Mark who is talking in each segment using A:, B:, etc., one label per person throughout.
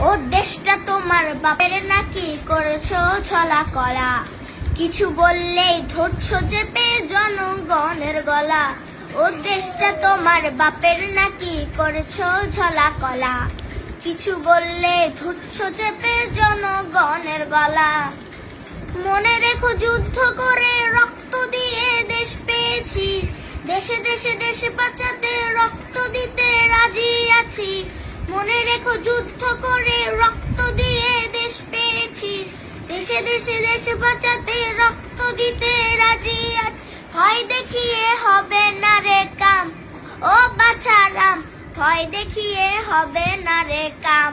A: ও দেশটা তোমার বাপের নাকি করেছো ছলা কলা, কিছু বললেই ধরছো চেপে জনগণের গলা। ও দেশটা তোমার বাপের নাকি করেছো ছলা কলা, কিছু বললে ধরছো চেপে জনগণের গলা। মনে রেখো যুদ্ধ করে রক্ত দিয়ে দেশ পেয়েছি, দেশে দেশে দেশে বাঁচাতে রক্ত দিতে রাজি আছি। মনে রেখো যুদ্ধ করে রক্ত দিয়ে দেশ পেয়েছি, দেশে দেশে দেশে বাঁচাতে রক্ত দিতে রাজি আছি। ভয় দেখিয়ে হবে না রে কাম, ও বাছারাম, ভয় দেখিয়ে হবে না রে কাম,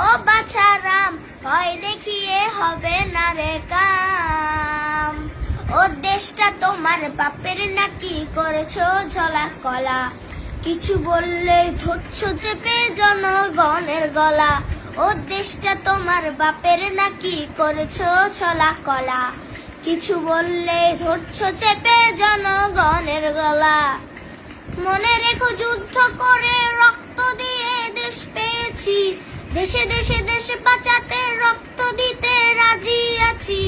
A: ও বাছারাম, ভয় দেখিয়ে হবে না রে কাম। ও দেশটা তোমার বাপের নাকি করেছো ঝলা কলা, কিছু বললে ধরছো চেপে জনগণের গলা। ও দেশটা তোমার বাপের নাকি করেছো ছলা কলা, কিছু বললে ধরছো চেপে জনগণের গলা। মনে রেখো যুদ্ধ করে রক্ত দিয়ে দেশ পেয়েছি, দেশে দেশে দেশে বাঁচাতে রক্ত দিতে রাজি আছি।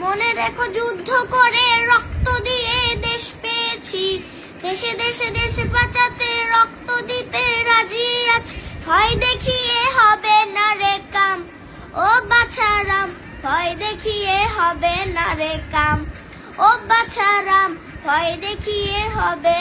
A: মনে রেখো যুদ্ধ করে রক্ত দিয়ে দেশ পেয়েছি, দেশে দেশে দেশে বাঁচাতে রক্ত দিতে রাজি আছি। ভয় দেখিয়ে হবে না রে কাম, ও বাছারাম, ভয় দেখিয়ে হবে না রে কাম, ও বাছারাম, ভয় দেখিয়ে হবে।